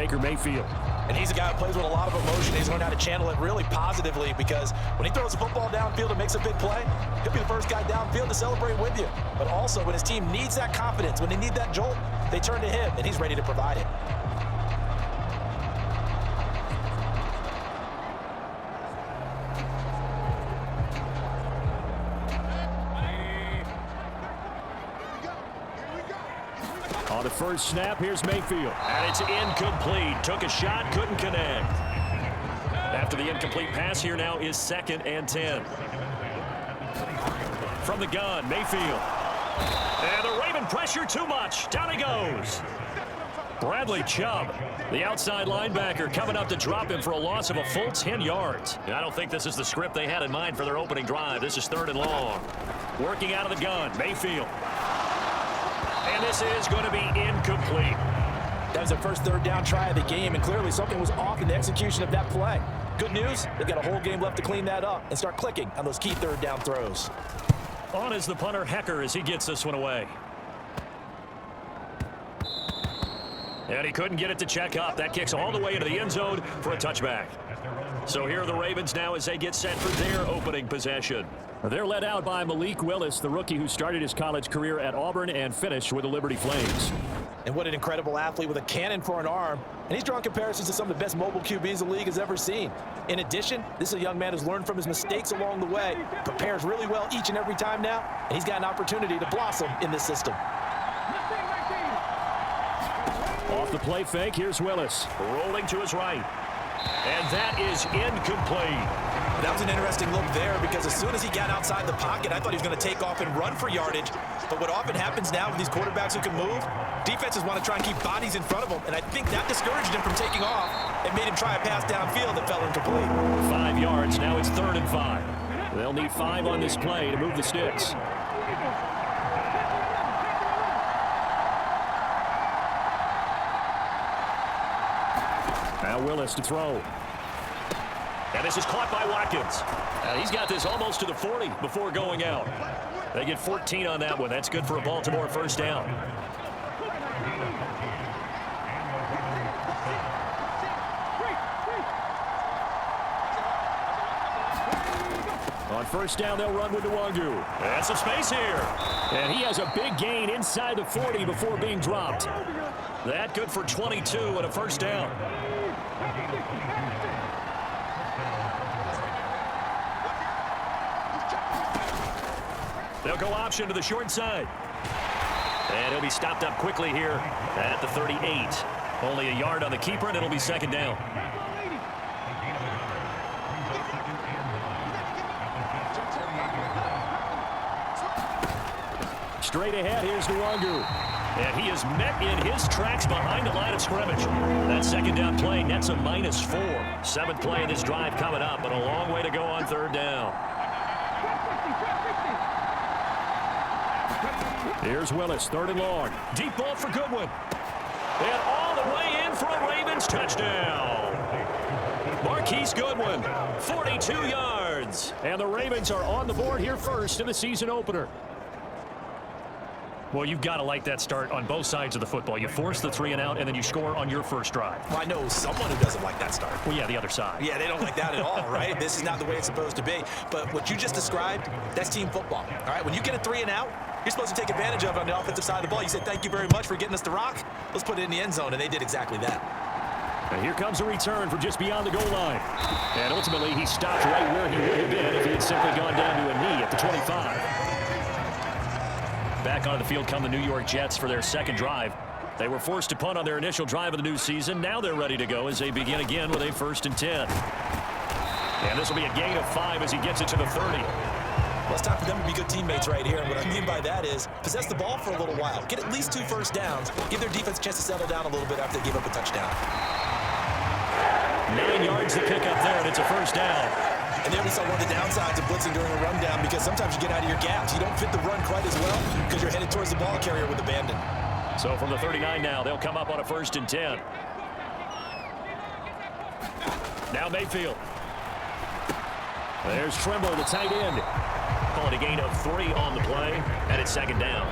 Baker Mayfield. And he's a guy who plays with a lot of emotion. He's learned how to channel it really positively, because when he throws the football downfield and makes a big play, he'll be the first guy downfield to celebrate with you. But also, when his team needs that confidence, when they need that jolt, they turn to him, and he's ready to provide it. On the first snap, here's Mayfield. And it's incomplete. Took a shot, couldn't connect. After the incomplete pass, here now is 2nd and 10. From the gun, Mayfield. And the Raven pressure too much. Down he goes. Bradley Chubb, the outside linebacker, coming up to drop him for a loss of a full 10 yards. I don't think this is the script they had in mind for their opening drive. This is 3rd and long. Working out of the gun, Mayfield. And this is going to be incomplete. That was their first 3rd down try of the game, and clearly something was off in the execution of that play. Good news, they've got a whole game left to clean that up and start clicking on those key 3rd down throws. On is the punter, Hecker, as he gets this one away. And he couldn't get it to check up. That kicks all the way into the end zone for a touchback. So here are the Ravens now as they get set for their opening possession. They're led out by Malik Willis, the rookie who started his college career at Auburn and finished with the Liberty Flames. And what an incredible athlete with a cannon for an arm. And he's drawn comparisons to some of the best mobile QBs the league has ever seen. In addition, this is a young man who's learned from his mistakes along the way, prepares really well each and every time now, and he's got an opportunity to blossom in this system. Off the play fake, here's Willis. Rolling to his right. And that is incomplete. That was an interesting look there, because as soon as he got outside the pocket, I thought he was going to take off and run for yardage. But what often happens now with these quarterbacks who can move, defenses want to try and keep bodies in front of them, and I think that discouraged him from taking off and made him try a pass downfield that fell incomplete. 5 yards, now it's 3rd and 5. They'll need 5 on this play to move the sticks. Now Willis to throw. And this is caught by Watkins. He's got this almost to the 40 before going out. They get 14 on that one. That's good for a Baltimore first down. On first down, they'll run with Nwangu. And some space here. And he has a big gain inside the 40 before being dropped. That good for 22 and a first down. They'll go option to the short side. And he'll be stopped up quickly here at the 38. Only a yard on the keeper, and it'll be 2nd down. Straight ahead, here's Nwangu. And he is met in his tracks behind the line of scrimmage. That 2nd down play nets a -4. 7th play of this drive coming up, but a long way to go on 3rd down. Here's Willis, 3rd and long. Deep ball for Goodwin. And all the way in for a Ravens touchdown. Marquise Goodwin, 42 yards. And the Ravens are on the board here first in the season opener. Well, you've got to like that start on both sides of the football. You force the 3 and out, and then you score on your first drive. Well, I know someone who doesn't like that start. Well, yeah, the other side. Yeah, they don't like that at all, right? This is not the way it's supposed to be. But what you just described, that's team football, all right? When you get a 3 and out, you're supposed to take advantage of it on the offensive side of the ball. You say, thank you very much for getting us the rock. Let's put it in the end zone, and they did exactly that. And here comes a return from just beyond the goal line. And ultimately, he stopped right where he would have been if he had simply gone down to a knee at the 25. Back onto the field come the New York Jets for their 2nd drive. They were forced to punt on their initial drive of the new season. Now they're ready to go as they begin again with a 1st and 10. And this will be a gain of 5 as he gets it to the 30. Well, it's time for them to be good teammates right here. And what I mean by that is possess the ball for a little while. Get at least 2 first downs. Give their defense a chance to settle down a little bit after they give up a touchdown. 9 yards to pick up there, and it's a first down. And there we saw one of the downsides of blitzing during a rundown, because sometimes you get out of your gaps. You don't fit the run quite as well because you're headed towards the ball carrier with abandon. So from the 39 now, they'll come up on a 1st and 10. Now Mayfield. There's Trimble, the tight end. Call it a gain of 3 on the play, and it's 2nd down.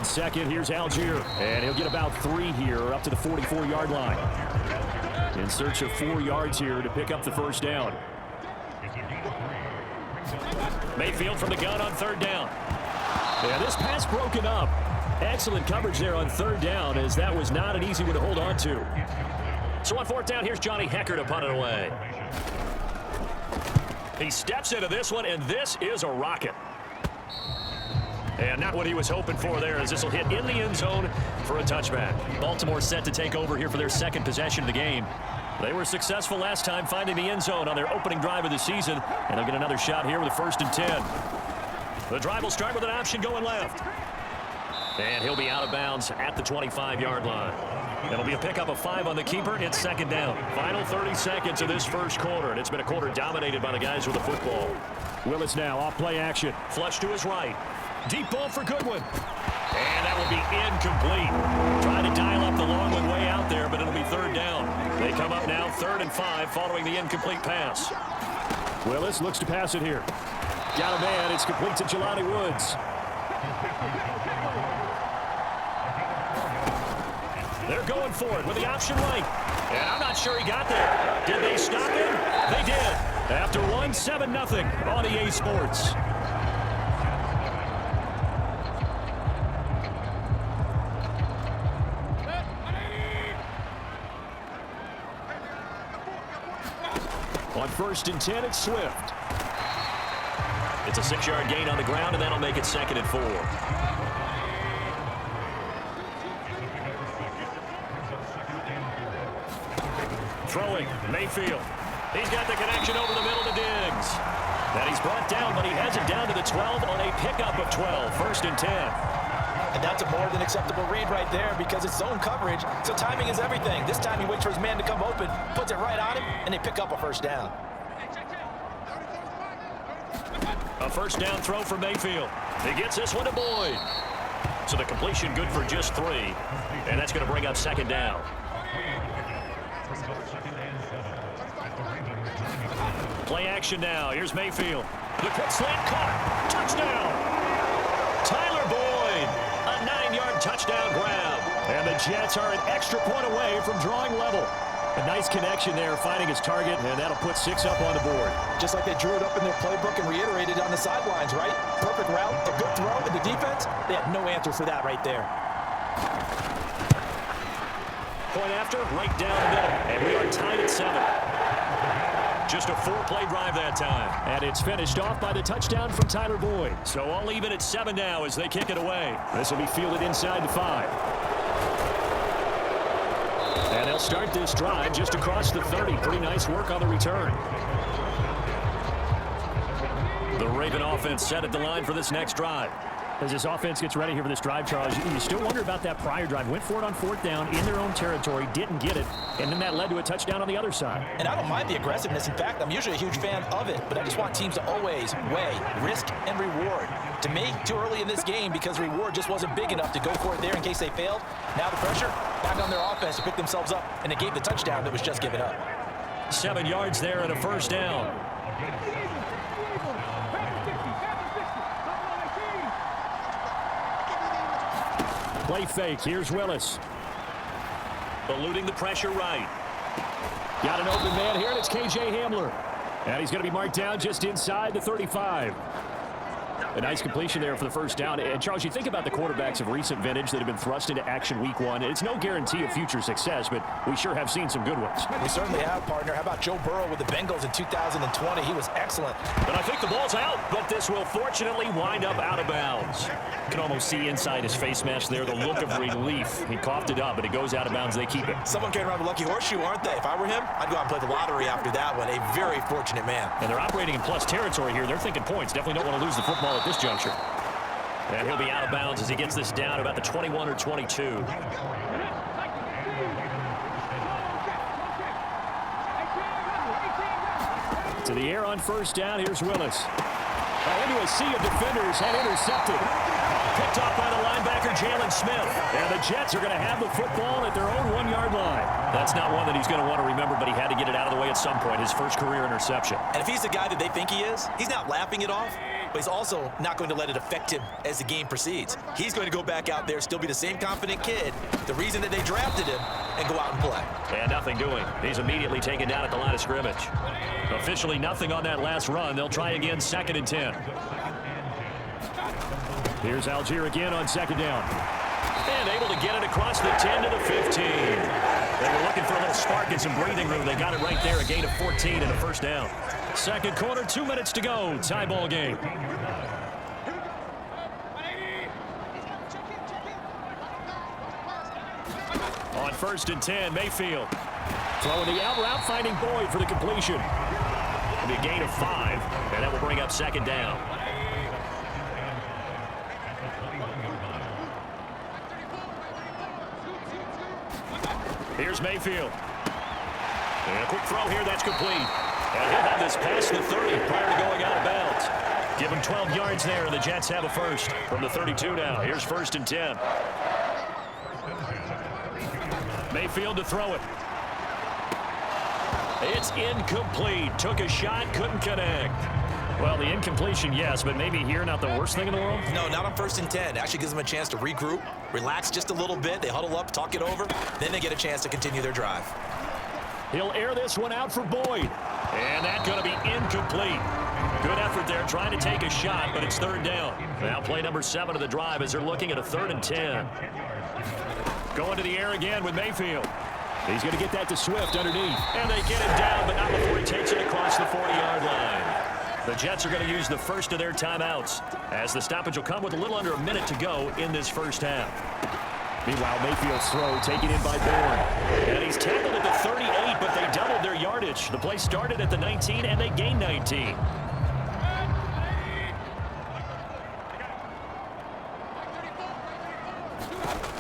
On second, here's Algier. And he'll get about 3 here, up to the 44-yard line. In search of 4 yards here to pick up the first down. Mayfield from the gun on 3rd down. Yeah, this pass broken up. Excellent coverage there on 3rd down, as that was not an easy one to hold on to. So on 4th down, here's Johnny Hecker to punt it away. He steps into this one, and this is a rocket. And not what he was hoping for there, as this will hit in the end zone for a touchback. Baltimore set to take over here for their 2nd possession of the game. They were successful last time finding the end zone on their opening drive of the season, and they'll get another shot here with a 1st and 10. The drive will start with an option going left. And he'll be out of bounds at the 25-yard line. It'll be a pickup of 5 on the keeper. It's 2nd down. Final 30 seconds of this first quarter, and it's been a quarter dominated by the guys with the football. Willis now off play action. Flush to his right. Deep ball for Goodwin. And that will be incomplete. Trying to dial up the long one way out there, but it'll be 3rd down. They come up now 3rd and 5 following the incomplete pass. Willis looks to pass it here. Got a man. It's complete to Jelani Woods. They're going for it with the option right. And I'm not sure he got there. Did they stop him? They did. After 7-0 on EA Sports. On 1st and 10, it's Swift. It's a 6-yard gain on the ground, and that'll make it 2nd and 4. Throwing, Mayfield. He's got the connection over the middle to Diggs. And he's brought down, but he has it down to the 12 on a pickup of 12. 1st and 10. And that's a more than acceptable read right there, because it's zone coverage, so timing is everything. This time he waits for his man to come open, puts it right on him, and they pick up a 1st down. A 1st down throw for Mayfield. He gets this one to Boyd. So the completion good for just 3. And that's going to bring up 2nd down. Play action now. Here's Mayfield. The quick slant caught. Touchdown. Tyler Boyd. A 9-yard touchdown grab. And the Jets are an extra point away from drawing level. A nice connection there, finding his target, and that'll put 6 up on the board. Just like they drew it up in their playbook and reiterated on the sidelines, right? Perfect route, a good throw, and the defense, they had no answer for that right there. Point after, right down the middle, and we are tied at 7. Just a 4-play drive that time. And it's finished off by the touchdown from Tyler Boyd. So all even at 7 now as they kick it away. This will be fielded inside the 5. And they'll start this drive just across the 30. Pretty nice work on the return. The Raven offense set at the line for this next drive. As this offense gets ready here for this drive, Charles, you still wonder about that prior drive. Went for it on 4th down in their own territory, didn't get it, and then that led to a touchdown on the other side. And I don't mind the aggressiveness. In fact, I'm usually a huge fan of it, but I just want teams to always weigh risk and reward. To me, too early in this game because reward just wasn't big enough to go for it there in case they failed. Now the pressure back on their offense to pick themselves up, and they gave the touchdown that was just given up. 7 yards there and a 1st down. Play fake. Here's Willis. Eluding the pressure right. Got an open man here, and it's K.J. Hamler. And he's going to be marked down just inside the 35. A nice completion there for the 1st down. And, Charles, you think about the quarterbacks of recent vintage that have been thrust into action week 1. It's no guarantee of future success, but we sure have seen some good ones. We certainly have, partner. How about Joe Burrow with the Bengals in 2020? He was excellent. But I think the ball's out, but this will fortunately wind up out of bounds. You can almost see inside his face mask there the look of relief. He coughed it up, but it goes out of bounds. They keep it. Someone carrying around a lucky horseshoe, aren't they? If I were him, I'd go out and play the lottery after that one. A very fortunate man. And they're operating in plus territory here. They're thinking points. Definitely don't want to lose the football at this juncture. And he'll be out of bounds as he gets this down about the 21 or 22. To the air on 1st down. Here's Willis. Into a sea of defenders and intercepted. Picked off by the linebacker, Jalen Smith. And the Jets are going to have the football at their own 1-yard line. That's not one that he's going to want to remember, but he had to get it out of the way at some point. His first career interception. And if he's the guy that they think he is, he's not laughing it off. but he's also not going to let it affect him as the game proceeds. He's going to go back out there, still be the same confident kid, the reason that they drafted him, and go out and play. And nothing doing. He's immediately taken down at the line of scrimmage. Officially nothing on that last run. They'll try again, 2nd and 10. Here's Algier again on 2nd down. And able to get it across the 10 to the 15. They were looking for a little spark and some breathing room. They got it right there, a gain of 14 and a first down. Second quarter, 2 minutes to go. Tie ball game. On 1st and 10, Mayfield. Throwing the out route, finding Boyd for the completion. It'll be a gain of 5, and that will bring up 2nd down. Here's Mayfield. And a quick throw here, that's complete. And he'll have this past the 30 prior to going out of bounds. Give him 12 yards there, and the Jets have a first from the 32 now. Here's 1st and 10. Mayfield to throw it. It's incomplete. Took a shot, couldn't connect. Well, the incompletion, yes, but maybe here not the worst thing in the world? No, not on 1st and 10. Actually gives them a chance to regroup, relax just a little bit. They huddle up, talk it over. Then they get a chance to continue their drive. He'll air this one out for Boyd. And that's going to be incomplete. Good effort there trying to take a shot, but it's 3rd down. Now play number 7 of the drive as they're looking at a 3rd and 10. Going to the air again with Mayfield. He's going to get that to Swift underneath. And they get it down, but not before he takes it across the 40-yard line. The Jets are going to use the first of their timeouts as the stoppage will come with a little under a minute to go in this first half. Meanwhile, Mayfield's throw taken in by Bourne. And he's tackled at the 38, but they doubled their yardage. The play started at the 19, and they gained 19.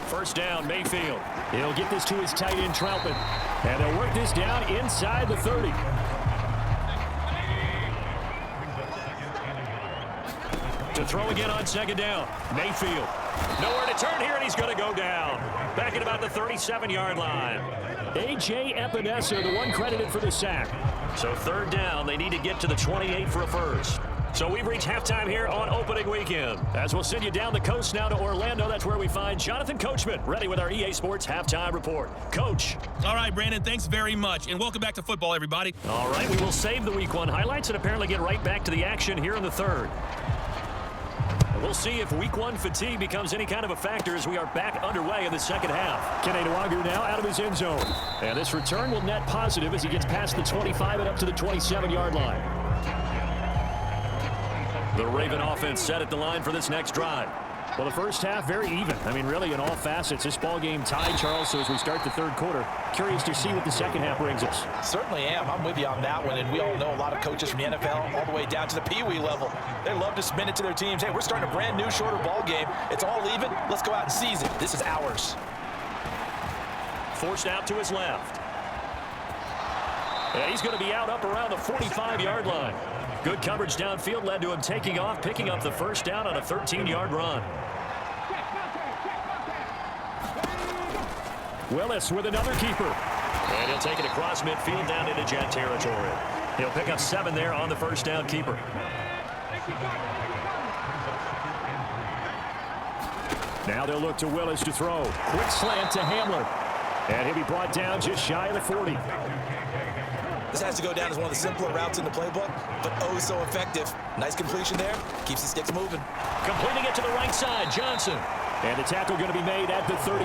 First down, Mayfield. He'll get this to his tight end, Troutman. And they'll work this down inside the 30. To throw again on 2nd down. Mayfield. Nowhere to turn here, and he's going to go down. Back at about the 37-yard line. A.J. Epinesa, the one credited for the sack. So 3rd down, they need to get to the 28 for a first. So we've reached halftime here on opening weekend. As we'll send you down the coast now to Orlando, that's where we find Jonathan Coachman, ready with our EA Sports Halftime Report. Coach. All right, Brandon, thanks very much, and welcome back to football, everybody. All right, we will save the Week 1 highlights and apparently get right back to the action here in the 3rd. We'll see if Week 1 fatigue becomes any kind of a factor as we are back underway in the second half. Kenny Nwagu now out of his end zone. And this return will net positive as he gets past the 25 and up to the 27-yard line. The Raven offense set at the line for this next drive. Well, the first half, very even. I mean, really, in all facets, this ball game tied, Charles, so as we start the 3rd quarter, curious to see what the second half brings us. Certainly am. I'm with you on that one, and we all know a lot of coaches from the NFL all the way down to the Pee-wee level. They love to spin it to their teams. Hey, we're starting a brand new, shorter ball game. It's all even. Let's go out and seize it. This is ours. Forced out to his left. And he's going to be out up around the 45-yard line. Good coverage downfield led to him taking off, picking up the first down on a 13-yard run. Willis with another keeper. And he'll take it across midfield down into Jet territory. He'll pick up 7 there on the first down keeper. Now they'll look to Willis to throw. Quick slant to Hamler. And he'll be brought down just shy of the 40. This has to go down as one of the simpler routes in the playbook, but oh so effective. Nice completion there. Keeps the sticks moving. Completing it to the right side, Johnson. And the tackle going to be made at the 38.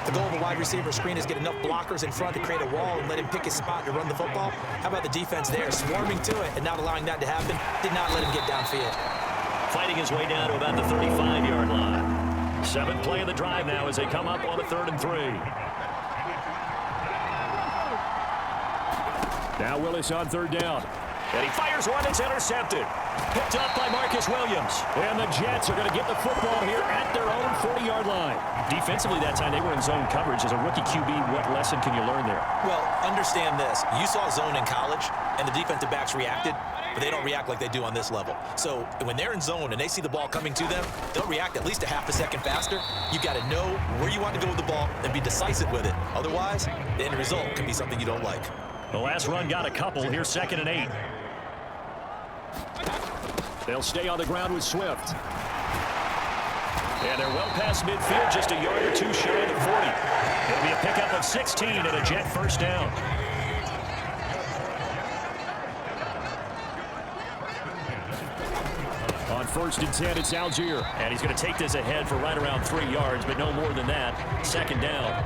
The goal of a wide receiver screen is get enough blockers in front to create a wall and let him pick his spot to run the football. How about the defense there, swarming to it and not allowing that to happen? Did not let him get downfield. Fighting his way down to about the 35-yard line. 7th play of the drive now as they come up on a 3rd and 3. Now Willis on 3rd down. And he fires one, it's intercepted. Picked up by Marcus Williams. And the Jets are going to get the football here at their own 40-yard line. Defensively that time, they were in zone coverage. As a rookie QB, what lesson can you learn there? Well, understand this. You saw zone in college, and the defensive backs reacted, but they don't react like they do on this level. So when they're in zone and they see the ball coming to them, they'll react at least a half a second faster. You got to know where you want to go with the ball and be decisive with it. Otherwise, the end result can be something you don't like. The last run got a couple. Here's 2nd and 8. They'll stay on the ground with Swift. And they're well past midfield, just a yard or two shy of the 40. It'll be a pickup of 16 and a Jet first down. On 1st and 10, it's Algier. And he's going to take this ahead for right around 3 yards, but no more than that. 2nd down.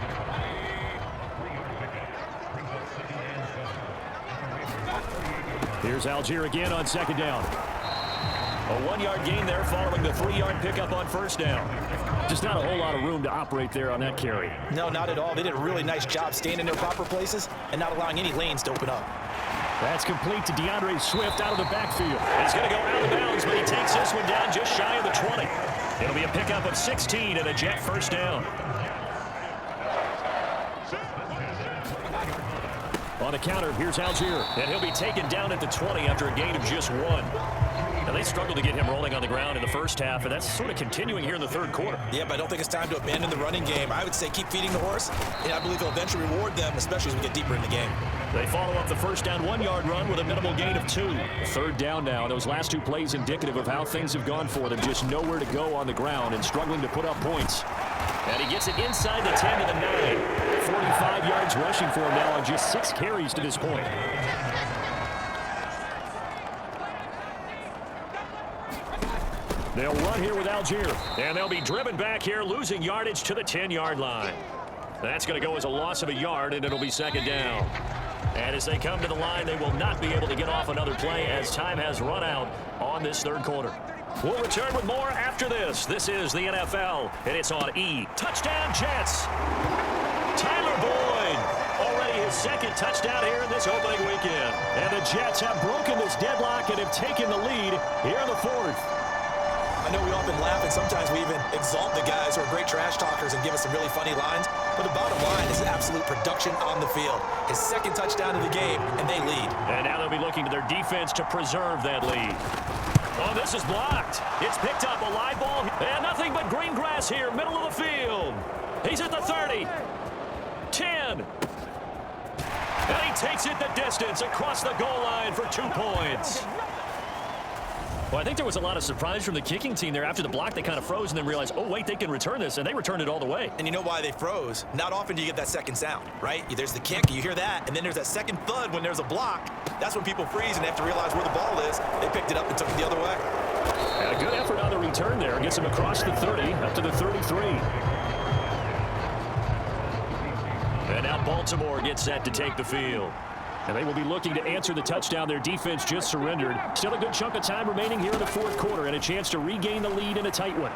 Here's Algier again on 2nd down. A 1-yard gain there following the 3-yard pickup on 1st down. Just not a whole lot of room to operate there on that carry. No, not at all. They did a really nice job staying in their proper places and not allowing any lanes to open up. That's complete to DeAndre Swift out of the backfield. He's going to go out of bounds, but he takes this one down just shy of the 20. It'll be a pickup of 16 and a Jet first down. On the counter, here's Algier, and he'll be taken down at the 20 after a gain of just 1. Now, they struggled to get him rolling on the ground in the first half, and that's sort of continuing here in the 3rd quarter. Yeah, but I don't think it's time to abandon the running game. I would say keep feeding the horse, and I believe they'll eventually reward them, especially as we get deeper in the game. They follow up the 1st down 1-yard run with a minimal gain of 2. 3rd down now. Those last 2 plays indicative of how things have gone for them. Just nowhere to go on the ground and struggling to put up points. And he gets it inside the 10 to the 9. 45 yards rushing for him now on just 6 carries to this point. They'll run here with Algier, and they'll be driven back here, losing yardage to the 10-yard line. That's going to go as a loss of a yard, and it'll be 2nd down. And as they come to the line, they will not be able to get off another play as time has run out on this 3rd quarter. We'll return with more after this. This is the NFL, and it's on E! Touchdown Jets! Tyler Boyd, already his 2nd touchdown here in this opening weekend. And the Jets have broken this deadlock and have taken the lead here in the 4th. I know we often laugh, and sometimes we even exalt the guys who are great trash talkers and give us some really funny lines. But the bottom line is absolute production on the field. His 2nd touchdown of the game, and they lead. And now they'll be looking to their defense to preserve that lead. Oh, this is blocked. It's picked up, a live ball, and nothing but green grass here, middle of the field. He's at the 30, 10, and he takes it the distance across the goal line for 2 points. Well, I think there was a lot of surprise from the kicking team there. After the block, they kind of froze and then realized, oh, wait, they can return this, and they returned it all the way. And you know why they froze? Not often do you get that second sound, right? There's the kick, you hear that, and then there's that second thud when there's a block. That's when people freeze and they have to realize where the ball is. They picked it up and took it the other way. A good effort on the return there. Gets him across the 30, up to the 33. And now Baltimore gets set to take the field. And they will be looking to answer the touchdown their defense just surrendered. Still a good chunk of time remaining here in the 4th quarter and a chance to regain the lead in a tight one.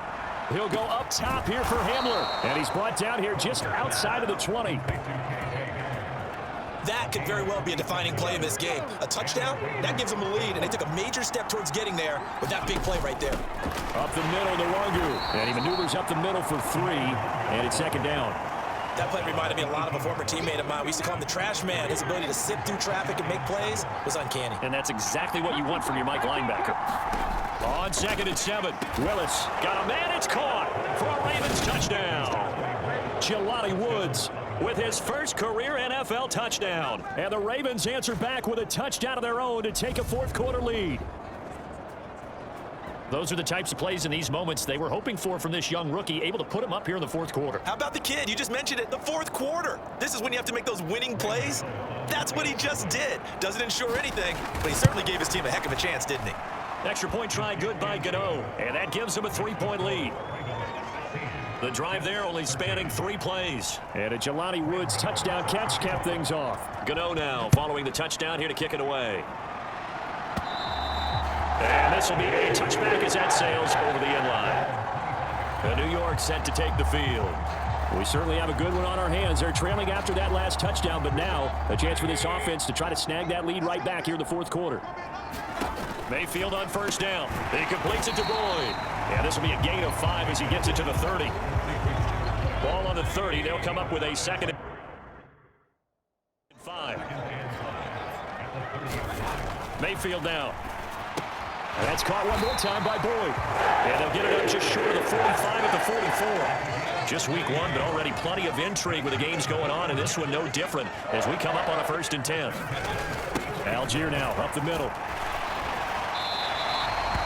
He'll go up top here for Hamler. And he's brought down here just outside of the 20. That could very well be a defining play in this game. A touchdown, that gives them a lead, and they took a major step towards getting there with that big play right there. Up the middle to Wangu. And he maneuvers up the middle for 3, and it's 2nd down. That play reminded me a lot of a former teammate of mine. We used to call him the trash man. His ability to sit through traffic and make plays was uncanny. And that's exactly what you want from your Mike linebacker. On 2nd and 7, Willis got a man. It's caught for a Ravens touchdown. Jelani Woods with his first career NFL touchdown. And the Ravens answer back with a touchdown of their own to take a 4th quarter lead. Those are the types of plays in these moments they were hoping for from this young rookie, able to put him up here in the 4th quarter. How about the kid? You just mentioned it, the 4th quarter. This is when you have to make those winning plays. That's what he just did. Doesn't ensure anything, but he certainly gave his team a heck of a chance, didn't he? Extra point try good by Gano, and that gives him a 3-point lead. The drive there only spanning 3 plays. And a Jelani Woods touchdown catch capped things off. Gano now following the touchdown here to kick it away. And this will be a touchback as that sails over the end line. New York set to take the field. We certainly have a good one on our hands. They're trailing after that last touchdown, but now a chance for this offense to try to snag that lead right back here in the 4th quarter. Mayfield on 1st down. He completes it to Boyd. And this will be a gain of 5 as he gets it to the 30. Ball on the 30. They'll come up with a 2nd and 5. Mayfield now. That's caught one more time by Boyd. And they'll get it up just short of the 45 at the 44. Just week 1, but already plenty of intrigue with the games going on, and this one no different as we come up on a 1st and 10. Algier now up the middle.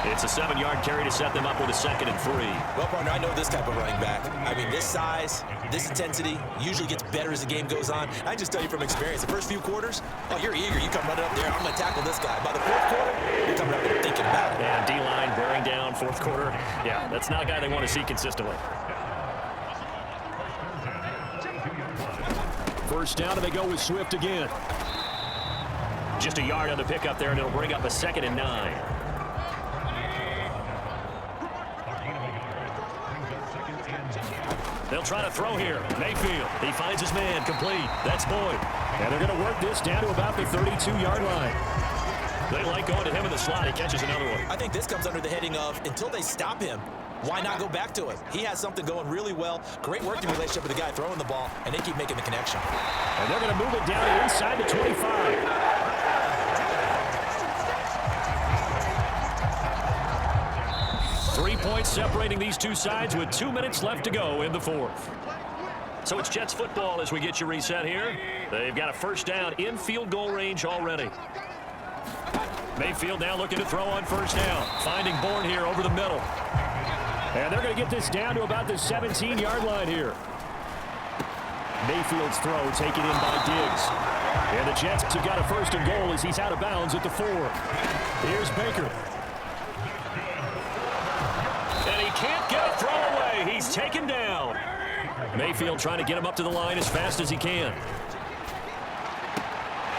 It's a 7-yard carry to set them up with a 2nd and 3. Well, partner, I know this type of running back. I mean, this size, this intensity usually gets better as the game goes on. I just tell you from experience, the first few quarters, oh, you're eager. You come running up there, I'm going to tackle this guy. By the fourth quarter, you're coming up there thinking about it. And D-line bearing down fourth quarter. Yeah, that's not a guy they want to see consistently. First down, and they go with Swift again. Just a yard on the pickup there, and it'll bring up a 2nd and 9. They'll try to throw here. Mayfield, he finds his man, complete. That's Boyd. And they're going to work this down to about the 32-yard line. They like going to him in the slot. He catches another one. I think this comes under the heading of, until they stop him, why not go back to him? He has something going really well. Great working relationship with the guy throwing the ball, and they keep making the connection. And they're going to move it down inside the 25. 3 points separating these two sides with 2 minutes left to go in the fourth. So it's Jets football as we get you reset here. They've got a first down in field goal range already. Mayfield now looking to throw on first down. Finding Bourne here over the middle. And they're going to get this down to about the 17-yard line here. Mayfield's throw taken in by Diggs. And the Jets have got a first and goal as he's out of bounds at the 4. Here's Baker. And he can't get a throw away. He's taken down. Mayfield trying to get him up to the line as fast as he can.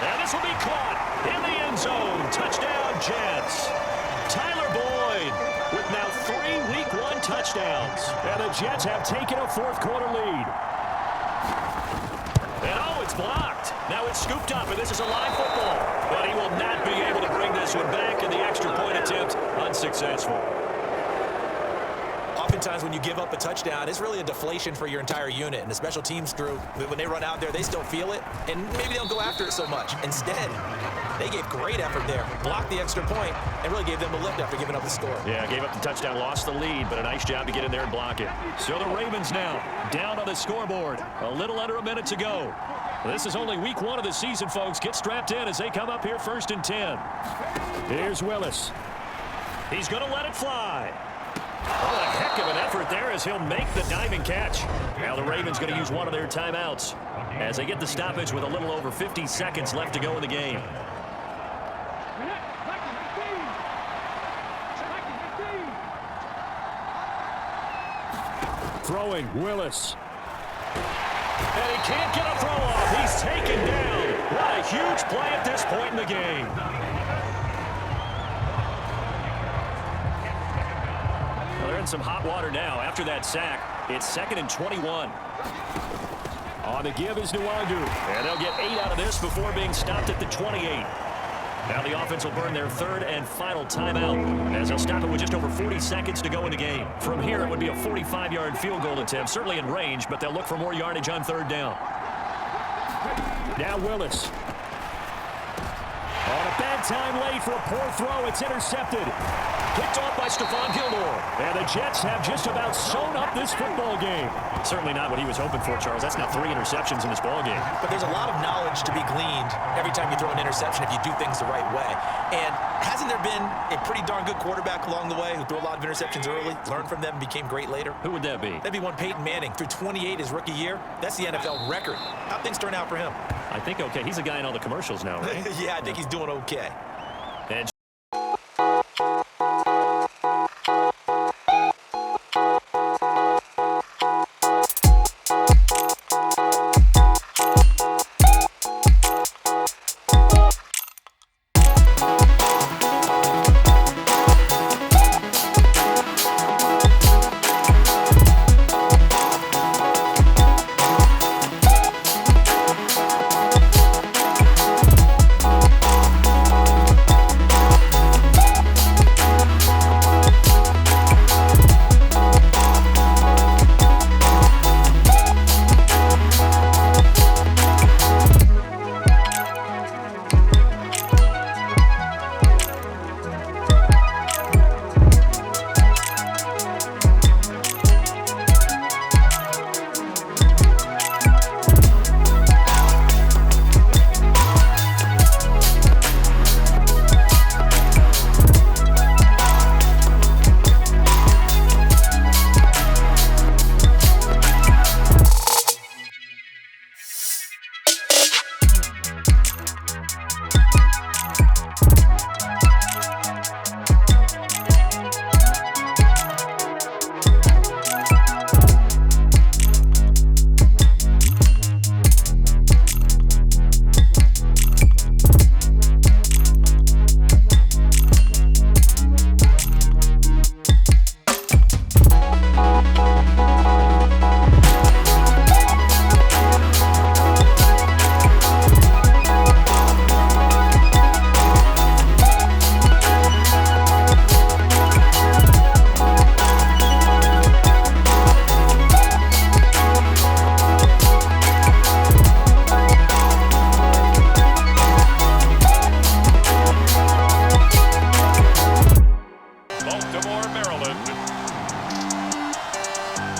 And this will be caught in the end zone. Touchdown, Jets. Tyler Boyd with now 3 Week 1 touchdowns. And the Jets have taken a fourth quarter lead. And oh, it's blocked. Now it's scooped up, and this is a live football. But he will not be able to bring this one back, and the extra point attempt unsuccessful. Oftentimes when you give up a touchdown, it's really a deflation for your entire unit. And the special teams crew, when they run out there, they still feel it, and maybe they don't go after it so much. Instead, they gave great effort there, blocked the extra point, and really gave them a lift after giving up the score. Yeah, gave up the touchdown, lost the lead, but a nice job to get in there and block it. So the Ravens now down on the scoreboard. A little under a minute to go. This is only week 1 of the season, folks. Get strapped in as they come up here first and 10. Here's Willis. He's going to let it fly. Oh, a heck of an effort there as he'll make the diving catch. Now the Ravens going to use one of their timeouts as they get the stoppage with a little over 50 seconds left to go in the game. Throwing, Willis. And he can't get a throw off. He's taken down. What a huge play at this point in the game. They're in some hot water now. After that sack, it's 2nd and 21. On the give is Nwangu. And they'll get 8 out of this before being stopped at the 28. Now the offense will burn their 3rd and final timeout as they'll stop it with just over 40 seconds to go in the game. From here, it would be a 45-yard field goal attempt, certainly in range, but they'll look for more yardage on 3rd down. Now Willis. On a bad time late for a poor throw. It's intercepted. Picked off by Stephon Gilmore. And the Jets have just about sewn up this football game. Certainly not what he was hoping for, Charles. That's now 3 interceptions in this ball game. But there's a lot of knowledge to be gleaned every time you throw an interception if you do things the right way. And hasn't there been a pretty darn good quarterback along the way who threw a lot of interceptions early, learned from them, and became great later? Who would that be? That'd be one Peyton Manning. Threw 28 his rookie year. That's the NFL record. How'd things turn out for him? I think okay. He's a guy in all the commercials now, right? Yeah, I think he's doing okay. And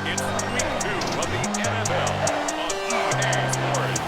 It's week 2 of the NFL on EA Sports.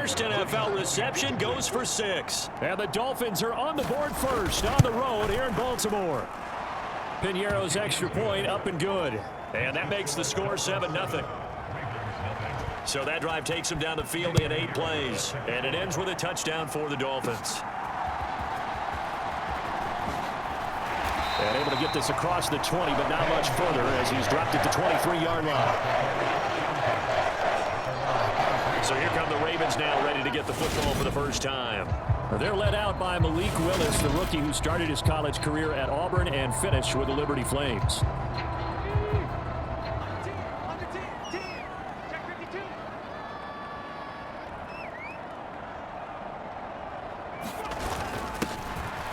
First NFL reception goes for 6. And the Dolphins are on the board first on the road here in Baltimore. Piñeiro's extra point up and good. And that makes the score 7-0. So that drive takes them down the field in 8 plays. And it ends with a touchdown for the Dolphins. And able to get this across the 20, but not much further as he's dropped at the 23-yard line. So here come the Ravens now, ready to get the football for the first time. They're led out by Malik Willis, the rookie who started his college career at Auburn and finished with the Liberty Flames.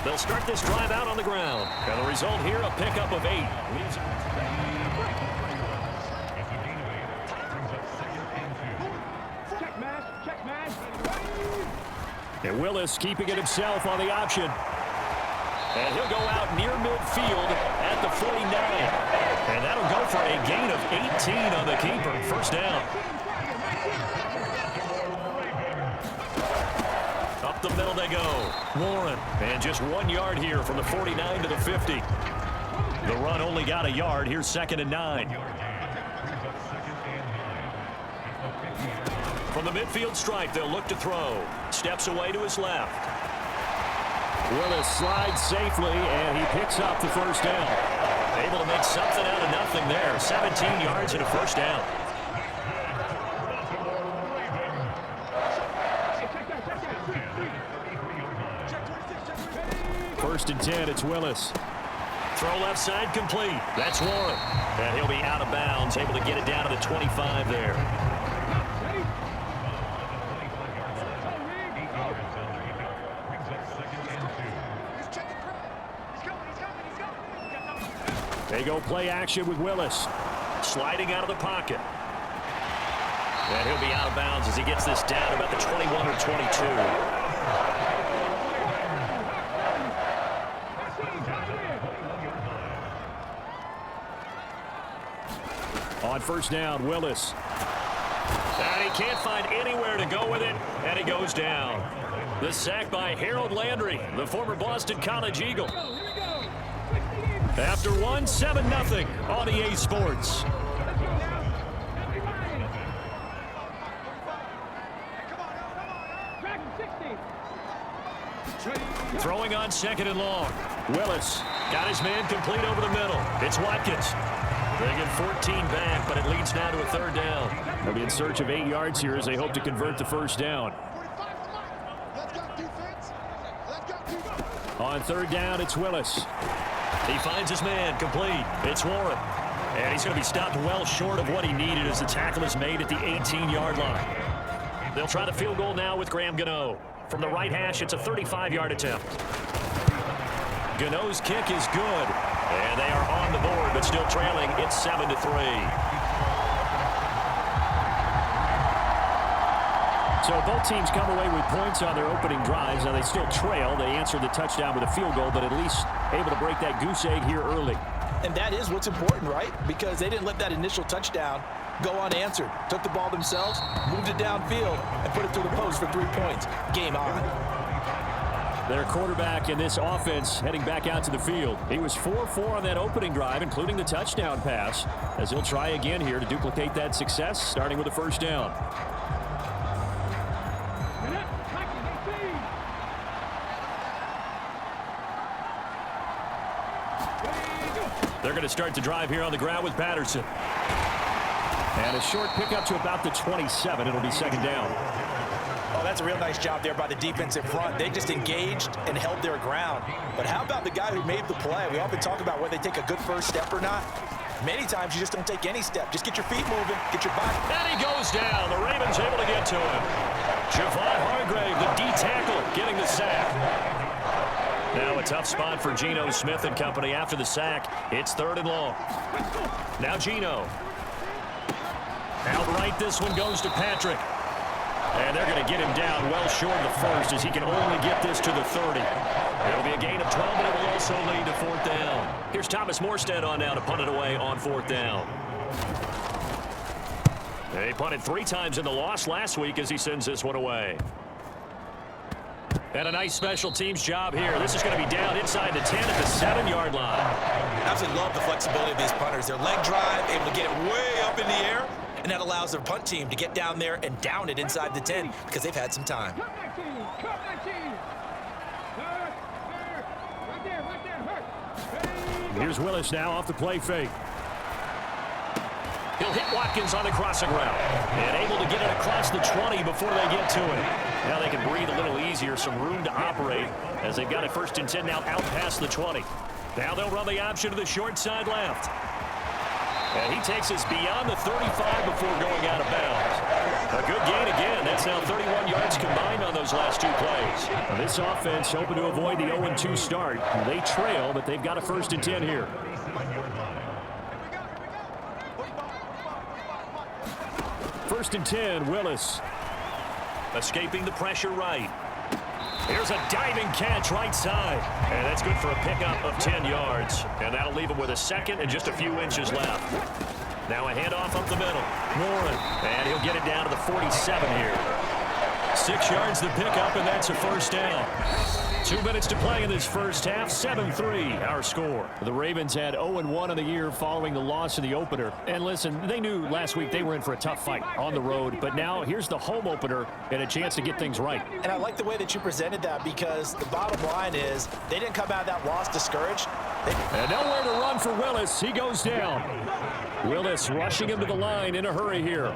They'll start this drive out on the ground. And the result here, a pickup of 8. And Willis keeping it himself on the option. And he'll go out near midfield at the 49. And that'll go for a gain of 18 on the keeper. First down. Up the middle they go. Warren. And just 1 yard here from the 49 to the 50. The run only got a yard. Here's 2nd and 9. From the midfield stripe, they'll look to throw. Steps away to his left. Willis slides safely, and he picks up the first down. Able to make something out of nothing there. 17 yards and a first down. First and 10, it's Willis. Throw left side complete. That's Warren. And he'll be out of bounds, able to get it down to the 25 there. They go play action with Willis. Sliding out of the pocket. And he'll be out of bounds as he gets this down about the 21 or 22. On first down, Willis. And he can't find anywhere to go with it, and he goes down. The sack by Harold Landry, the former Boston College Eagle. After one, 7-0 on EA Sports. Throwing on second and long. Willis got his man complete over the middle. It's Watkins. Bringing 14 back, but it leads now to a third down. They'll be in search of 8 yards here as they hope to convert the first down. On third down, it's Willis. He finds his man complete. It's Warren. And he's going to be stopped well short of what he needed as the tackle is made at the 18-yard line. They'll try the field goal now with Graham Gano. From the right hash, it's a 35-yard attempt. Gano's kick is good. And they are on the board, but still trailing. It's 7-3. So both teams come away with points on their opening drives. Now they still trail. They answered the touchdown with a field goal, but at least able to break that goose egg here early. And that is what's important, right? Because they didn't let that initial touchdown go unanswered. Took the ball themselves, moved it downfield, and put it through the post for 3 points. Game on. Their quarterback in this offense heading back out to the field. He was 4-4 on that opening drive, including the touchdown pass, as he'll try again here to duplicate that success, starting with a first down. They're going to start the drive here on the ground with Patterson. And a short pickup to about the 27. It'll be second down. Oh, that's a real nice job there by the defense in front. They just engaged and held their ground. But how about the guy who made the play? We often talk about whether they take a good first step or not. Many times you just don't take any step. Just get your feet moving, get your body. And he goes down. The Ravens able to get to him. Javon Hargrave, the D tackle, getting the sack. Now a tough spot for Geno Smith and company after the sack. It's third and long. Now Geno. Outright, this one goes to Patrick. And they're going to get him down well short of the first as he can only get this to the 30. It'll be a gain of 12, and it will also lead to fourth down. Here's Thomas Morstead on now to punt it away on fourth down. They punted 3 times in the loss last week as he sends this one away. And a nice special teams job here. This is going to be down inside the 10 at the 7-yard line. Absolutely love the flexibility of these punters. Their leg drive, able to get it way up in the air. And that allows their punt team to get down there and down it inside the 10 because they've had some time. Here's Willis now off the play fake. He'll hit Watkins on the crossing route. And able to get it across the 20 before they get to it. Now they can breathe a little easier, some room to operate as they've got a first and 10 now out past the 20. Now they'll run the option to the short side left. And he takes us beyond the 35 before going out of bounds. A good gain again. That's now 31 yards combined on those last 2 plays. Now this offense hoping to avoid the 0-2 start. They trail, but they've got a first and 10 here. First and 10, Willis. Escaping the pressure right. Here's a diving catch right side. And that's good for a pickup of 10 yards. And that'll leave him with a second and just a few inches left. Now a handoff up the middle. Warren. And he'll get it down to the 47 here. 6 yards to pickup, and that's a first down. 2 minutes to play in this first half. 7-3 our score. The Ravens had 0-1 in the year following the loss in the opener. And listen, they knew last week they were in for a tough fight on the road. But now here's the home opener and a chance to get things right. And I like the way that you presented that because the bottom line is they didn't come out of that loss discouraged. And nowhere to run for Willis. He goes down. Willis rushing him to the line in a hurry here.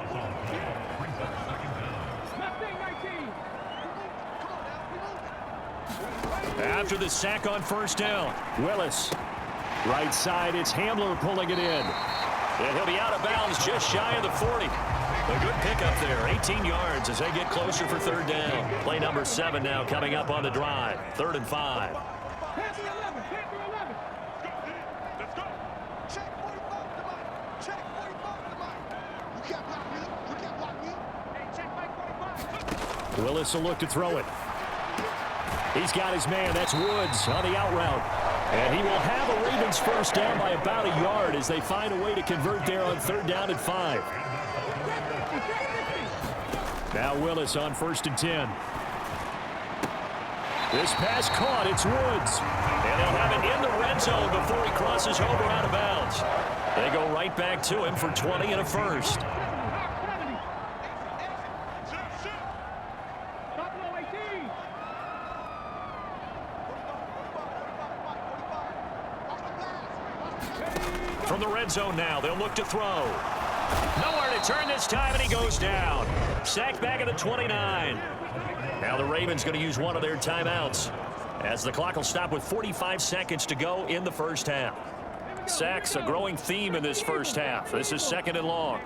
After the sack on first down, Willis. Right side, it's Hamler pulling it in. And he'll be out of bounds just shy of the 40. A good pickup there, 18 yards as they get closer for third down. Play number 7 now coming up on the drive. 3rd and 5. Willis will look to throw it. He's got his man. That's Woods on the out route. And he will have a Ravens first down by about a yard as they find a way to convert there on 3rd down and 5. Now Willis on 1st and 10. This pass caught. It's Woods. And they'll have it in the red zone before he crosses over out of bounds. They go right back to him for 20 and a first. From the red zone now, they'll look to throw. Nowhere to turn this time, and he goes down. Sacked back at the 29. Now the Ravens going to use one of their timeouts as the clock will stop with 45 seconds to go in the first half. Sacks, a growing theme in this first half. This is 2nd and long.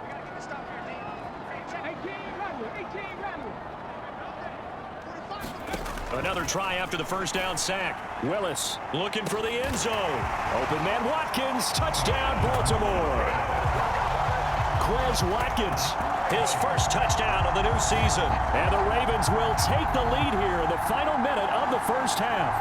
Another try after the first down sack. Willis looking for the end zone. Open man Watkins. Touchdown, Baltimore. Quez Watkins, his first touchdown of the new season. And the Ravens will take the lead here in the final minute of the first half.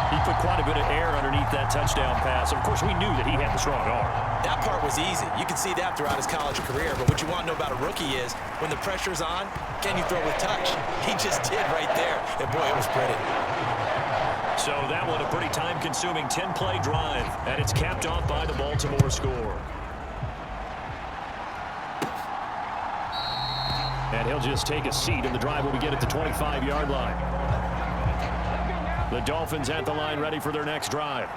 He put quite a bit of air underneath that touchdown pass. Of course, we knew that he had the strong arm. That part was easy. You can see that throughout his college career. But what you want to know about a rookie is when the pressure's on, can you throw with touch? He just did right there. And boy, it was pretty. So that one a pretty time-consuming 10-play drive. And it's capped off by the Baltimore score. And he'll just take a seat, and the drive will begin at the 25-yard line. The Dolphins at the line ready for their next drive.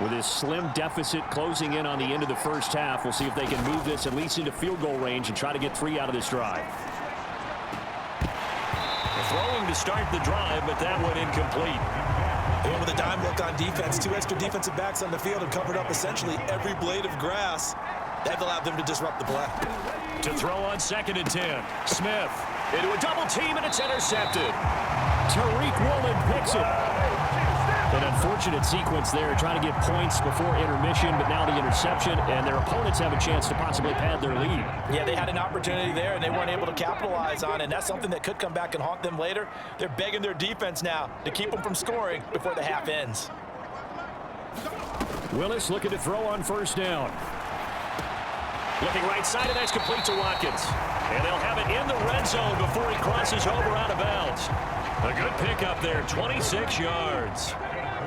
With his slim deficit closing in on the end of the first half, we'll see if they can move this at least into field goal range and try to get 3 out of this drive. Throwing to start the drive, but that one incomplete. And with a dime look on defense, 2 extra defensive backs on the field and covered up essentially every blade of grass. That allowed them to disrupt the play. To throw on 2nd and 10. Smith into a double team, and it's intercepted. Tariq Woolen picks it. An unfortunate sequence there, trying to get points before intermission, but now the interception, and their opponents have a chance to possibly pad their lead. Yeah, they had an opportunity there, and they weren't able to capitalize on it, and that's something that could come back and haunt them later. They're begging their defense now to keep them from scoring before the half ends. Willis looking to throw on 1st down. Looking right side, and that's complete to Watkins. And they'll have it in the red zone before he crosses over out of bounds. A good pickup there, 26 yards.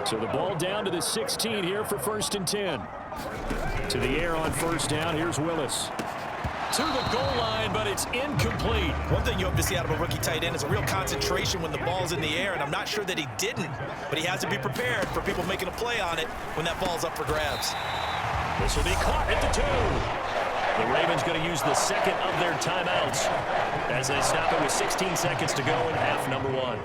So the ball down to the 16 here for 1st and 10. To the air on 1st down, here's Willis. To the goal line, but it's incomplete. One thing you hope to see out of a rookie tight end is a real concentration when the ball's in the air, and I'm not sure that he didn't, but he has to be prepared for people making a play on it when that ball's up for grabs. This will be caught at the 2. The Ravens going to use the 2nd of their timeouts as they stop it with 16 seconds to go in half number 1.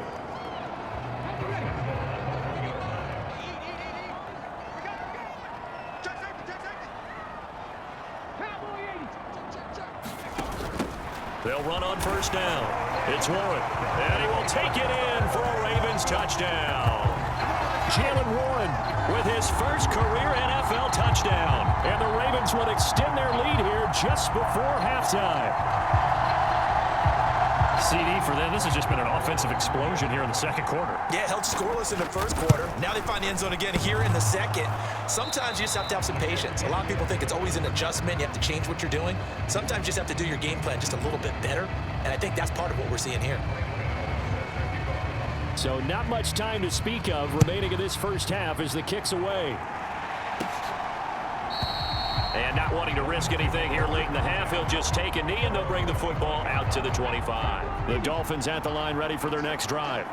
They'll run on 1st down. It's Warren, and he will take it in for a Ravens touchdown. Jalen Warren with his first career NFL touchdown. And the Ravens will extend their lead here just before halftime. CD for them. This has just been an offensive explosion here in the 2nd quarter. Yeah, held scoreless in the 1st quarter. Now they find the end zone again here in the 2nd. Sometimes you just have to have some patience. A lot of people think it's always an adjustment. You have to change what you're doing. Sometimes you just have to do your game plan just a little bit better. And I think that's part of what we're seeing here. So not much time to speak of remaining in this first half as the kick's away. And not wanting to risk anything here late in the half, he'll just take a knee and they'll bring the football out to the 25. The Dolphins at the line ready for their next drive.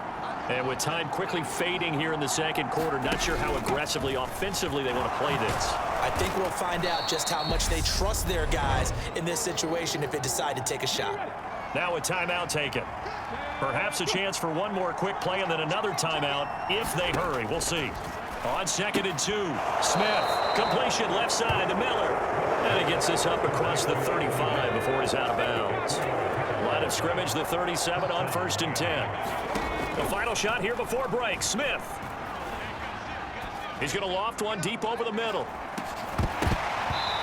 And with time quickly fading here in the 2nd quarter, not sure how aggressively, offensively they want to play this. I think we'll find out just how much they trust their guys in this situation if they decide to take a shot. Now a timeout taken. Perhaps a chance for one more quick play and then another timeout if they hurry. We'll see. On 2nd and 2, Smith. Completion left side to Miller. And he gets this up across the 35 before he's out of bounds. Line of scrimmage, the 37 on 1st and 10. The final shot here before break. Smith. He's going to loft one deep over the middle.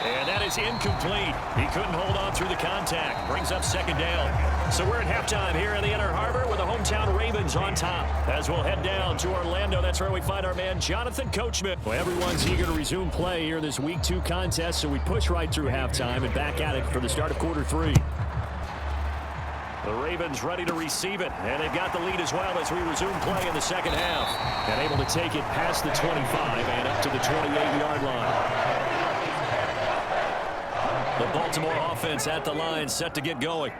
And that is incomplete. He couldn't hold on through the contact. Brings up 2nd down. So we're at halftime here in the Inner Harbor with the hometown Ravens on top. As we'll head down to Orlando, that's where we find our man Jonathan Coachman. Well, everyone's eager to resume play here in this Week 2 contest, so we push right through halftime and back at it for the start of quarter 3. The Ravens ready to receive it, and they've got the lead as well as we resume play in the second half. And able to take it past the 25 and up to the 28-yard line. The Baltimore offense at the line, set to get going.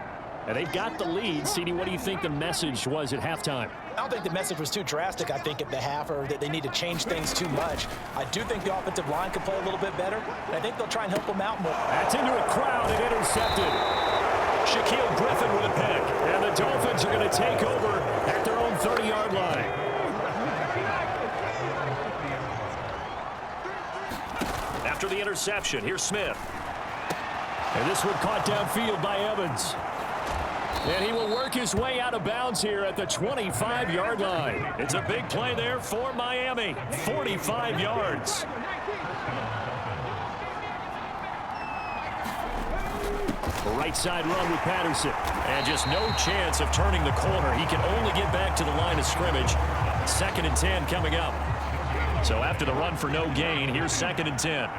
And they've got the lead. CD, what do you think the message was at halftime? I don't think the message was too drastic, I think, at the half, or that they need to change things too much. I do think the offensive line could play a little bit better, and I think they'll try and help them out more. That's into a crowd and intercepted. Shaquille Griffin with a pick. And the Dolphins are going to take over at their own 30-yard line. After the interception, here's Smith. And this one caught downfield by Evans. And he will work his way out of bounds here at the 25-yard line. It's a big play there for Miami. 45 yards. The right side run with Patterson. And just no chance of turning the corner. He can only get back to the line of scrimmage. 2nd and 10 coming up. So after the run for no gain, here's 2nd and 10.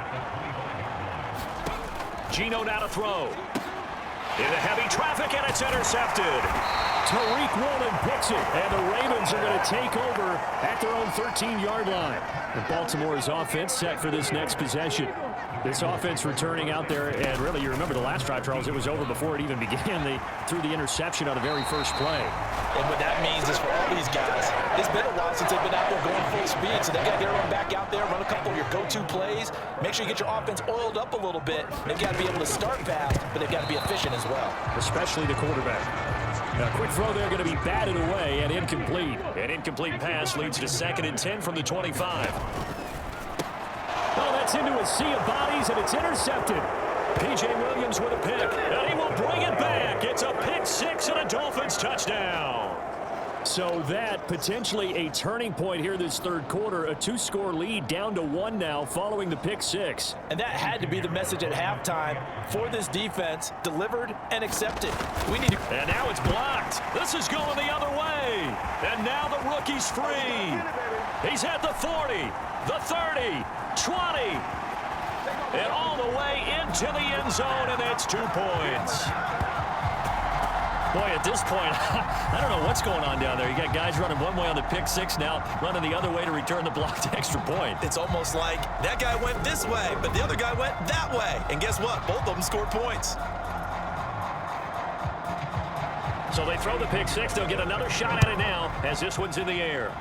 Geno now to throw. Into heavy traffic, and it's intercepted. Tariq Woolen picks it, and the Ravens are going to take over at their own 13-yard line. And Baltimore's offense set for this next possession. This offense returning out there, and really, you remember the last drive, Charles, it was over before it even began. They threw the interception on the very first play. And what that means is for all these guys, it's been a while since they've been out there going full speed, so they've got to get everyone back out there, run a couple of your go-to plays, make sure you get your offense oiled up a little bit. They've got to be able to start fast, but they've got to be efficient as well. Especially the quarterback. A quick throw there going to be batted away and incomplete. An incomplete pass leads to 2nd and 10 from the 25. Oh, that's into a sea of bodies, and it's intercepted. P.J. Williams with a pick, and he will bring it back. It's a pick 6 and a Dolphins touchdown. So that potentially a turning point here this third quarter. A 2-score lead down to 1 now following the pick 6. And that had to be the message at halftime for this defense. Delivered and accepted. We need to... And now it's blocked. This is going the other way. And now the rookie's free. He's at the 40, the 30, 20. And all the way into the end zone, and it's 2 points. Boy, at this point, I don't know what's going on down there. You got guys running one way on the pick 6 now, running the other way to return the blocked extra point. It's almost like that guy went this way, but the other guy went that way. And guess what? Both of them scored points. So they throw the pick 6. They'll get another shot at it now as this one's in the air.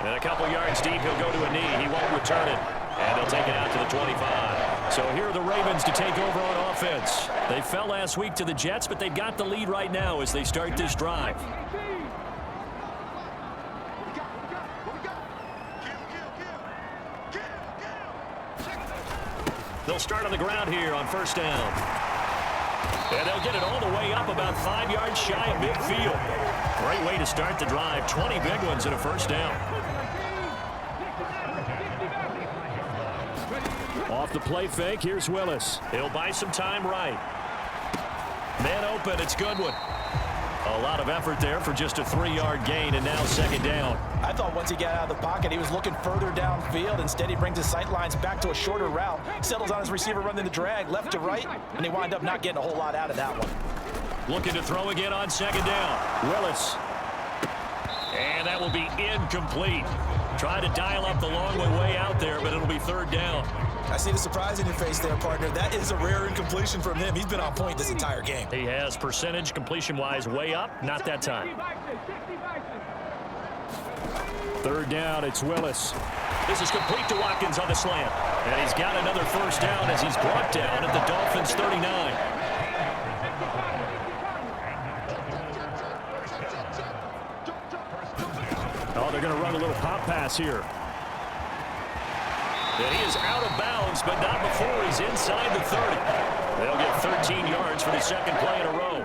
And a couple yards deep, he'll go to a knee. He won't return it. And they'll take it out to the 25. So here are the Ravens to take over on offense. They fell last week to the Jets, but they've got the lead right now as they start this drive. They'll start on the ground here on 1st down. And they'll get it all the way up about 5 yards shy of midfield. Great way to start the drive. 20 big ones and a 1st down. Off the play fake, here's Willis. He'll buy some time right. Man open, it's Goodwin. A lot of effort there for just a 3-yard gain, and now 2nd down. I thought once he got out of the pocket, he was looking further downfield. Instead, he brings his sight lines back to a shorter route, settles on his receiver running the drag left to right, and he wind up not getting a whole lot out of that one. Looking to throw again on 2nd down. Willis. And that will be incomplete. Try to dial up the long way out there, but it'll be 3rd down. I see the surprise in your face there, partner. That is a rare incompletion from him. He's been on point this entire game. He has percentage completion-wise way up. Not that time. 3rd down, it's Willis. This is complete to Watkins on the slant. And he's got another 1st down as he's brought down at the Dolphins' 39. Oh, they're going to run a little pop pass here. And he is out of bounds, but not before he's inside the 30. They'll get 13 yards for the second play in a row.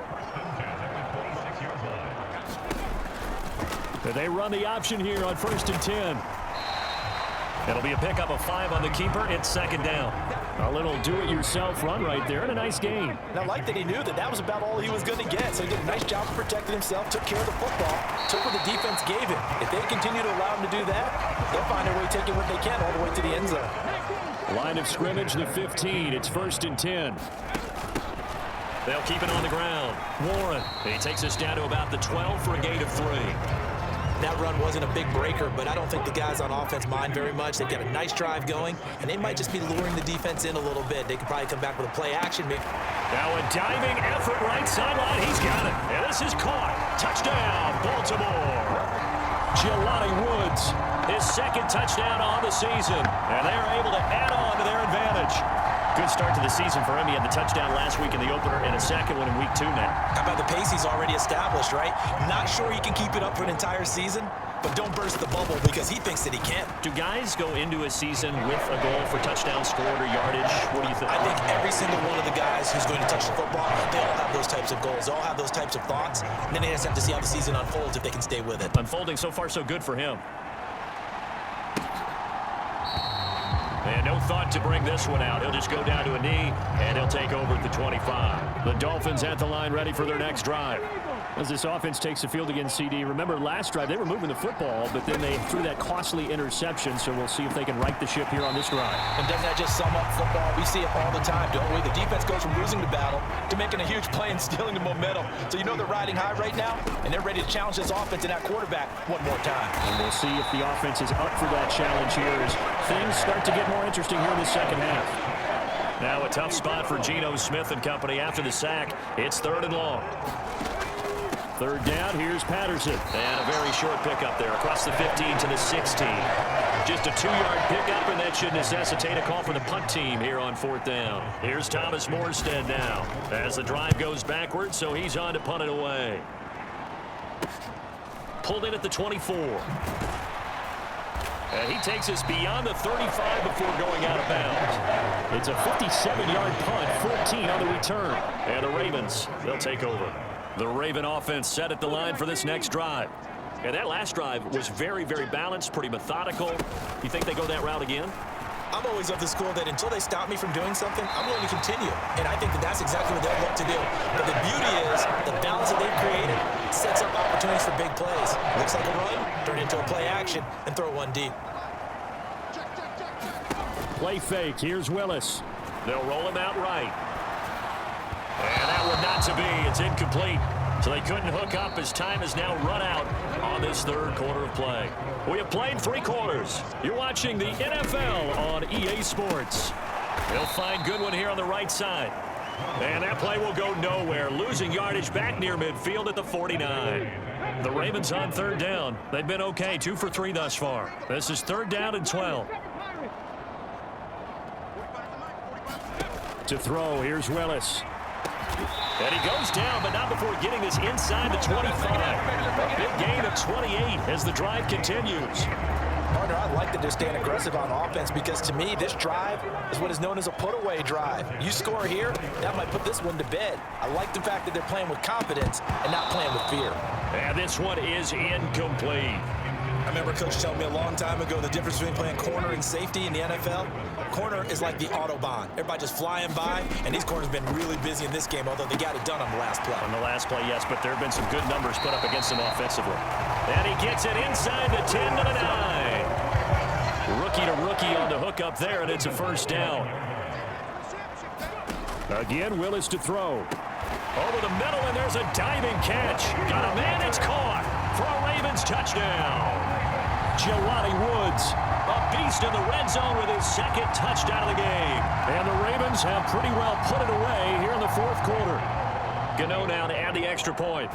They run the option here on 1st and 10. It'll be a pickup of 5 on the keeper. It's second down. A little do-it-yourself run right there and a nice game. And I like that he knew that that was about all he was going to get. So he did a nice job of protecting himself, took care of the football, took what the defense gave him. If they continue to allow him to do that, they'll find a way taking what they can all the way to the end zone. Line of scrimmage, the 15. It's 1st and 10. They'll keep it on the ground. Warren, he takes us down to about the 12 for a gain of 3. That run wasn't a big breaker, but I don't think the guys on offense mind very much. They've got a nice drive going, and they might just be luring the defense in a little bit. They could probably come back with a play action. Now a diving effort right sideline. He's got it. And this is caught. Touchdown, Baltimore. Jelani Woods, his second touchdown on the season, and they are able to add on to their advantage. Good start to the season for him. He had the touchdown last week in the opener and a second one in week 2 now. How about the pace he's already established, right? Not sure he can keep it up for an entire season, but don't burst the bubble because he thinks that he can. Do guys go into a season with a goal for touchdown scored or yardage? What do you think? I think every single one of the guys who's going to touch the football, they all have those types of goals. They all have those types of thoughts. And then they just have to see how the season unfolds if they can stay with it. Unfolding so far so good for him. And no thought to bring this one out. He'll just go down to a knee, and he'll take over at the 25. The Dolphins at the line ready for their next drive. As this offense takes the field against CD, remember last drive they were moving the football, but then they threw that costly interception, so we'll see if they can right the ship here on this drive. And doesn't that just sum up football? We see it all the time, don't we? The defense goes from losing the battle to making a huge play and stealing the momentum. So you know they're riding high right now, and they're ready to challenge this offense and that quarterback one more time. And we'll see if the offense is up for that challenge here as things start to get more interesting here in the second half. Now a tough spot for Geno Smith and company after the sack. It's 3rd and long. 3rd down, here's Patterson. And a very short pickup there across the 15 to the 16. Just a 2-yard pickup, and that should necessitate a call for the punt team here on 4th down. Here's Thomas Morstead now as the drive goes backwards, so he's on to punt it away. Pulled in at the 24. And he takes us beyond the 35 before going out of bounds. It's a 57-yard punt, 14 on the return. And the Ravens, they'll take over. The Raven offense set at the line for this next drive. And that last drive was very, very balanced, pretty methodical. You think they go that route again? I'm always of the school that until they stop me from doing something, I'm going to continue. And I think that that's exactly what they'll look to do. But the beauty is the balance that they've created sets up opportunities for big plays. Looks like a run, turn it into a play action, and throw one deep. Play fake. Here's Willis. They'll roll him out right. And that one not to be. It's incomplete. So they couldn't hook up as time has now run out on this 3rd quarter of play. We have played 3 quarters. You're watching the NFL on EA Sports. They'll find Goodwin here on the right side. And that play will go nowhere. Losing yardage back near midfield at the 49. The Ravens on 3rd down. They've been okay. 2 for 3 thus far. This is 3rd down and 12. To throw, here's Willis. And he goes down, but not before getting this inside the 25. A big gain of 28 as the drive continues. Partner, I like that they're staying aggressive on offense because to me, this drive is what is known as a put-away drive. You score here, that might put this one to bed. I like the fact that they're playing with confidence and not playing with fear. And this one is incomplete. I remember Coach telling me a long time ago the difference between playing corner and safety in the NFL. Corner is like the Autobahn. Everybody just flying by, and these corners have been really busy in this game, although they got it done on the last play. On the last play, yes, but there have been some good numbers put up against them offensively. And he gets it inside the 10 to the 9. Rookie to rookie on the hook up there, and it's a 1st down. Again, Willis to throw. Over the middle, and there's a diving catch. Got a man, it's caught for a Ravens touchdown. Jelani Woods, a beast in the red zone with his 2nd touchdown of the game. And the Ravens have pretty well put it away here in the 4th quarter. Gano now to add the extra point.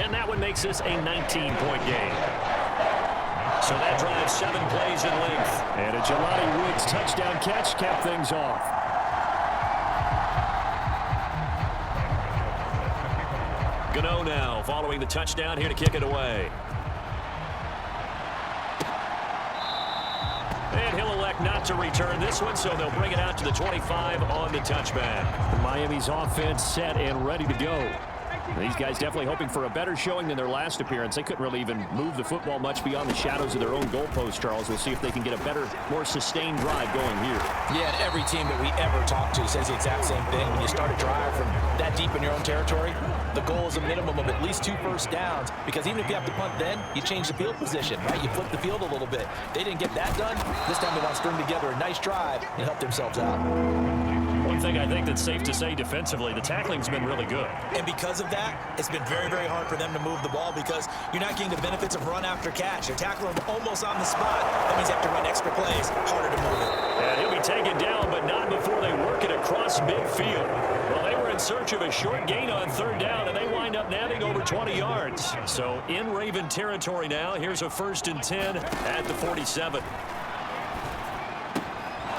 And that one makes this a 19-point game. So that drive 7 plays in length. And a Jelani Woods touchdown catch kept things off. Gano now following the touchdown here to kick it away. And he'll elect not to return this one, so they'll bring it out to the 25 on the touchback. Miami's offense set and ready to go. These guys definitely hoping for a better showing than their last appearance. They couldn't really even move the football much beyond the shadows of their own goalpost, Charles. We'll see if they can get a better, more sustained drive going here. Yeah, and every team that we ever talk to says the exact same thing. When you start a drive from that deep in your own territory, the goal is a minimum of at least 2 first downs, because even if you have to punt then, you change the field position, right? You flip the field a little bit. They didn't get that done. This time they want to string together a nice drive and help themselves out. One thing I think that's safe to say defensively, the tackling's been really good. And because of that, it's been very, very hard for them to move the ball because you're not getting the benefits of run after catch. You're tackling them almost on the spot. That means you have to run extra plays, harder to move it. And he'll be taken down, but not before they work it across midfield. Well, they were in search of a short gain on 3rd down, and they wind up nabbing over 20 yards. So in Raven territory now, here's a 1st and 10 at the 47.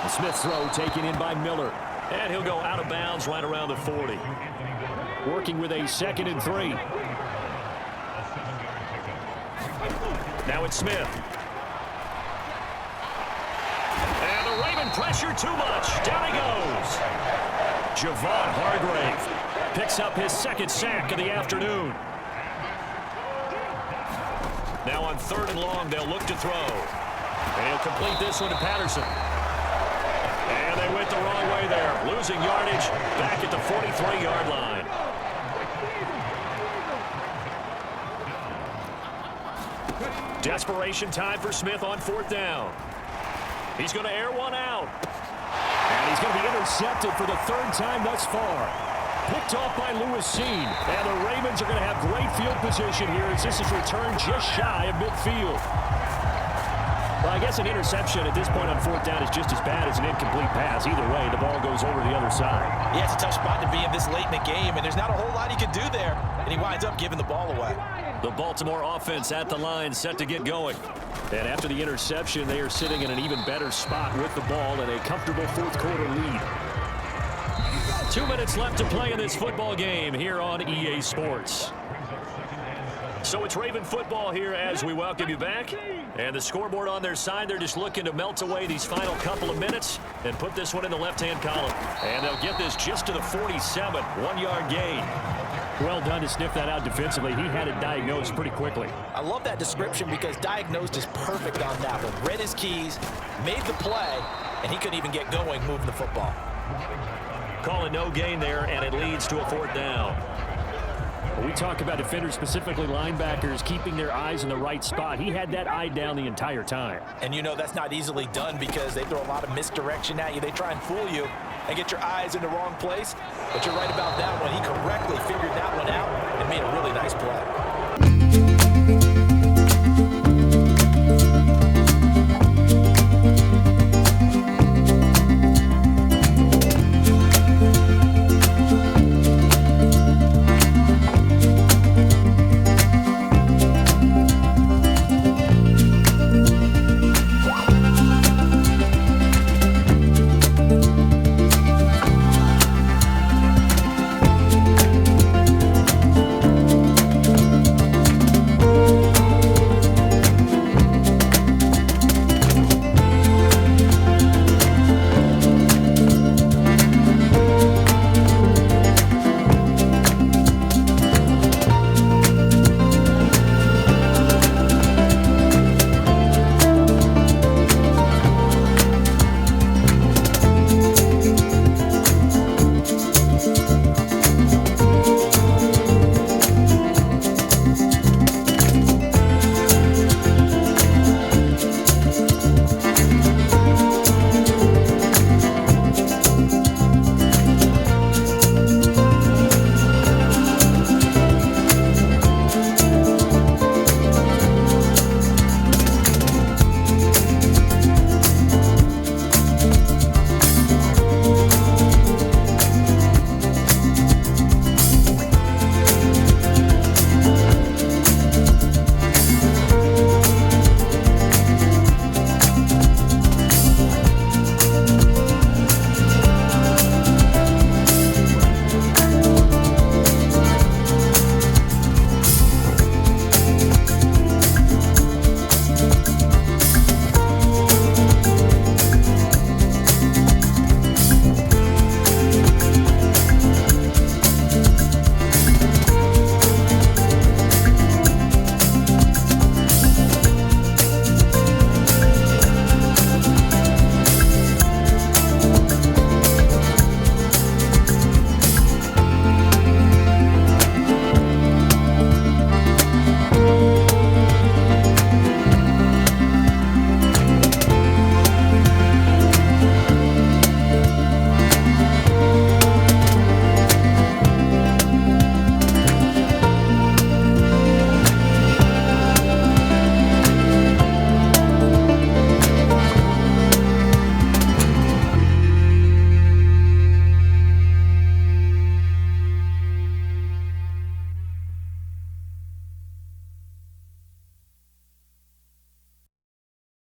The Smith throw taken in by Miller. And he'll go out of bounds right around the 40. Working with a 2nd and 3. Now it's Smith. And the Raven pressure too much. Down he goes. Javon Hargrave picks up his 2nd sack of the afternoon. Now on 3rd and long, they'll look to throw. And he'll complete this one to Patterson. And they went the wrong way there. Losing yardage back at the 43-yard line. Desperation time for Smith on 4th down. He's going to air one out. And he's going to be intercepted for the 3rd time thus far. Picked off by Lewis Seen. And the Ravens are going to have great field position here as this is returned just shy of midfield. Well, I guess an interception at this point on 4th down is just as bad as an incomplete pass. Either way, the ball goes over the other side. Yeah, it's a tough spot to be in this late in the game, and there's not a whole lot he can do there, and he winds up giving the ball away. The Baltimore offense at the line set to get going. And after the interception, they are sitting in an even better spot with the ball and a comfortable 4th quarter lead. 2 minutes left to play in this football game here on EA Sports. So it's Raven football here as we welcome you back. And the scoreboard on their side, they're just looking to melt away these final couple of minutes and put this one in the left-hand column. And they'll get this just to the 47, 1-yard gain. Well done to sniff that out defensively. He had it diagnosed pretty quickly. I love that description because diagnosed is perfect on that one. Read his keys, made the play, and he couldn't even get going moving the football. Call it no gain there, and it leads to a 4th down. We talk about defenders, specifically linebackers, keeping their eyes in the right spot. He had that eye down the entire time. And you know that's not easily done because they throw a lot of misdirection at you. They try and fool you and get your eyes in the wrong place. But you're right about that one. He correctly figured that one out and made a really nice play.